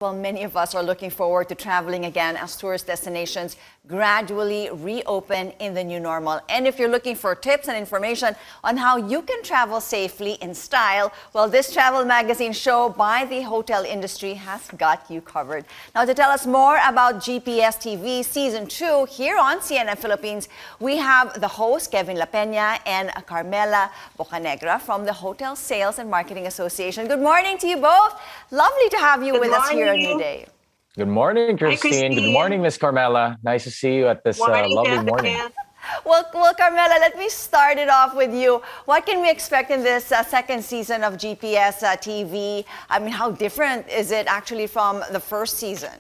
Well, many of us are looking forward to traveling again as tourist destinations gradually reopen in the new normal. And if you're looking for tips and information on how you can travel safely in style, well, this travel magazine show by the hotel industry has got you covered. Now, to tell us more about GPS TV Season 2 here on CNN Philippines, we have the host, Kevin Lapeña, and Carmela Bocanegra from the Hotel Sales and Marketing Association. Good morning to you both. Lovely to have you with us here a new day. Good morning, Hi, Christine. Good morning, Miss Carmela. Nice to see you at this lovely morning. Well, Carmela, let me start it off with you. What can we expect in this second season of GPS TV? I mean, how different is it actually from the first season?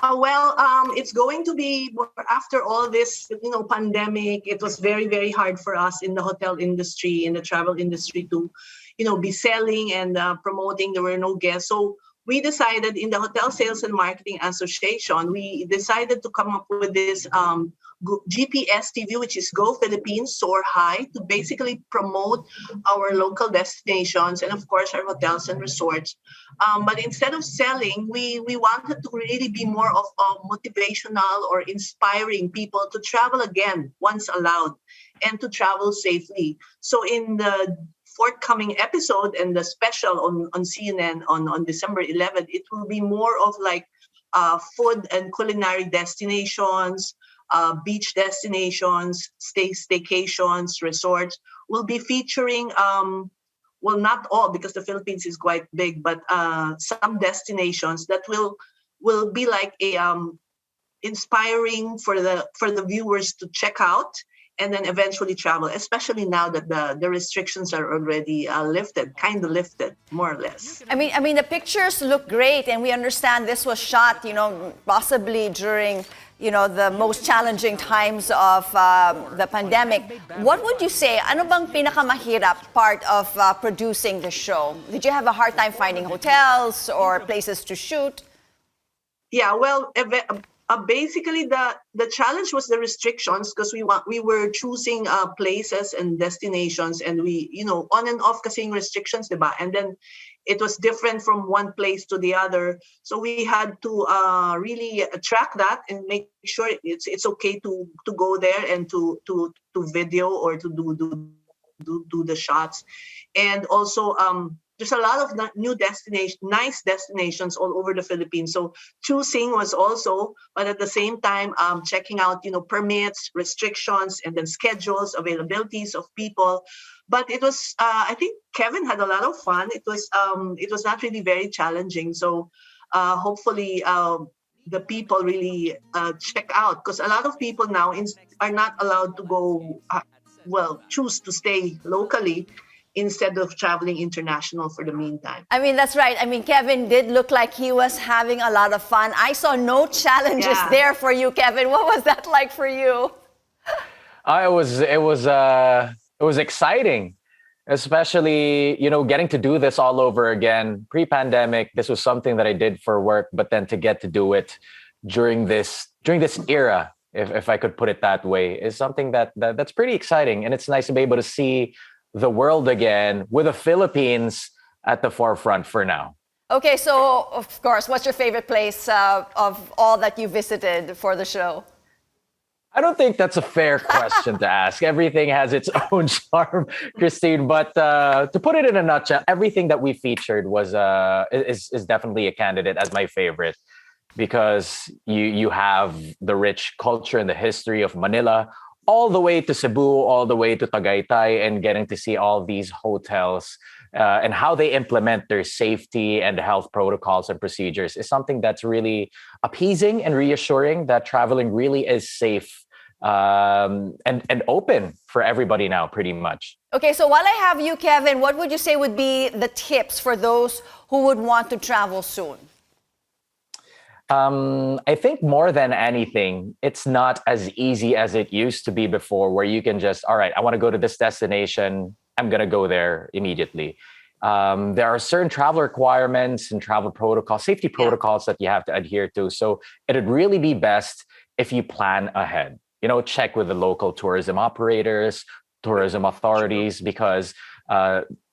It's going to be after all this, pandemic. It was very, very hard for us in the hotel industry, in the travel industry to, be selling and promoting. There were no guests. So we decided in the Hotel Sales and Marketing Association, we decided to come up with this GPS TV, which is Go Philippines Soar High, to basically promote our local destinations and, of course, our hotels and resorts. But instead of selling, we wanted to really be more of a motivational or inspiring people to travel again once allowed and to travel safely. So in the forthcoming episode and the special on CNN on December 11th, it will be more of like food and culinary destinations, beach destinations, staycations, resorts. Will be featuring, not all because the Philippines is quite big, but some destinations that will be like a inspiring for the viewers to check out and then eventually travel, especially now that the restrictions are already lifted, more or less. I mean, the pictures look great, and we understand this was shot, possibly during, the most challenging times of the pandemic. What would you say? Ano bang pinakamahirap part of producing the show? Did you have a hard time finding hotels or places to shoot? Yeah, well, basically the challenge was the restrictions because we were choosing places and destinations, and we on and off kasing restrictions, diba? And then it was different from one place to the other, so we had to really track that and make sure it's okay to go there and to video or to do the shots. And also there's a lot of new nice destinations all over the Philippines. So choosing was also, but at the same time, checking out, permits, restrictions, and then schedules, availabilities of people. But it was, I think Kevin had a lot of fun. It was not really very challenging. So hopefully the people really check out, because a lot of people now are not allowed to go, choose to stay locally instead of traveling international for the meantime. I mean, that's right. I mean, Kevin did look like he was having a lot of fun. I saw no challenges there for you, Kevin. What was that like for you? It was exciting, especially, getting to do this all over again. Pre-pandemic, this was something that I did for work, but then to get to do it during this era, if I could put it that way, is something that's pretty exciting. And it's nice to be able to see the world again with the Philippines at the forefront for now. Okay, so of course, what's your favorite place of all that you visited for the show? I don't think that's a fair question to ask. Everything has its own charm, Christine. But to put it in a nutshell, everything that we featured is definitely a candidate as my favorite, because you have the rich culture and the history of Manila, all the way to Cebu, all the way to Tagaytay, and getting to see all these hotels and how they implement their safety and health protocols and procedures is something that's really appeasing and reassuring that traveling really is safe and open for everybody now, pretty much. Okay, so while I have you, Kevin, what would you say would be the tips for those who would want to travel soon? I think more than anything, it's not as easy as it used to be before, where you can just, all right, I want to go to this destination, I'm going to go there immediately. There are certain travel requirements and travel protocols, safety protocols that you have to adhere to. So it'd really be best if you plan ahead, check with the local tourism operators, tourism authorities, because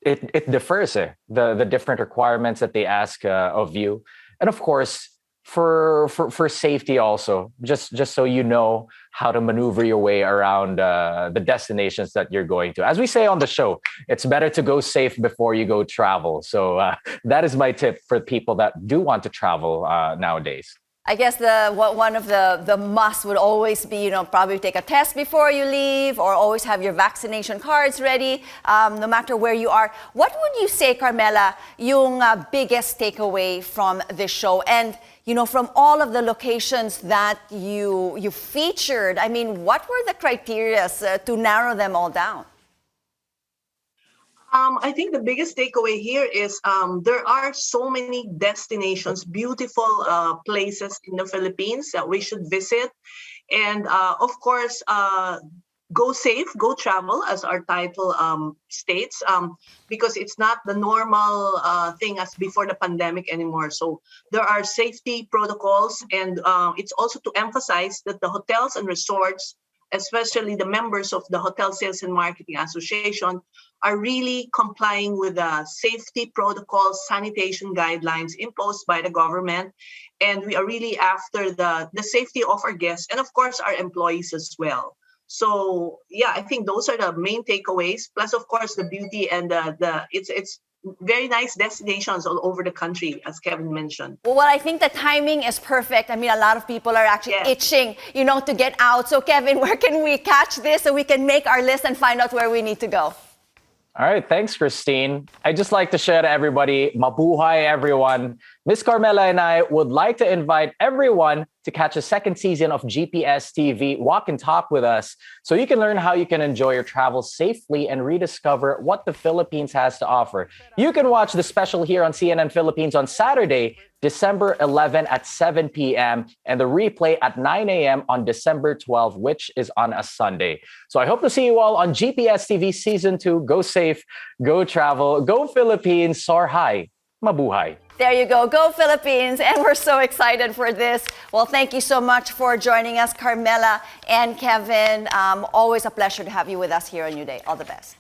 it differs, the different requirements that they ask of you, and of course for safety also, just so you know how to maneuver your way around the destinations that you're going to. As we say on the show, it's better to go safe before you go travel. So that is my tip for people that do want to travel nowadays. I guess one of the must would always be, probably take a test before you leave, or always have your vaccination cards ready, no matter where you are. What would you say, Carmela, yung biggest takeaway from this show? And, from all of the locations that you featured, I mean, what were the criteria to narrow them all down? I think the biggest takeaway here is there are so many destinations, beautiful places in the Philippines that we should visit. And of course, go safe, go travel, as our title states, because it's not the normal thing as before the pandemic anymore. So there are safety protocols, and it's also to emphasize that the hotels and resorts, especially the members of the Hotel Sales and Marketing Association, are really complying with the safety protocols, sanitation guidelines imposed by the government. And we are really after the safety of our guests and, of course, our employees as well. So, yeah, I think those are the main takeaways. Plus, of course, the beauty and it's very nice destinations all over the country, as Kevin mentioned. Well, I think the timing is perfect. I mean, a lot of people are actually itching, to get out. So, Kevin, where can we catch this so we can make our list and find out where we need to go? All right, thanks, Christine. I'd just like to share to everybody, mabuhay everyone. Miss Carmela and I would like to invite everyone to catch a second season of GPS TV Walk and Talk with us, so you can learn how you can enjoy your travel safely and rediscover what the Philippines has to offer. You can watch the special here on CNN Philippines on Saturday, December 11 at 7 p.m. and the replay at 9 a.m. on December 12, which is on a Sunday. So I hope to see you all on GPS TV Season 2. Go safe, go travel, go Philippines, soar high, mabuhay. There you go. Go Philippines. And we're so excited for this. Well, thank you so much for joining us, Carmela and Kevin. Always a pleasure to have you with us here on New Day. All the best.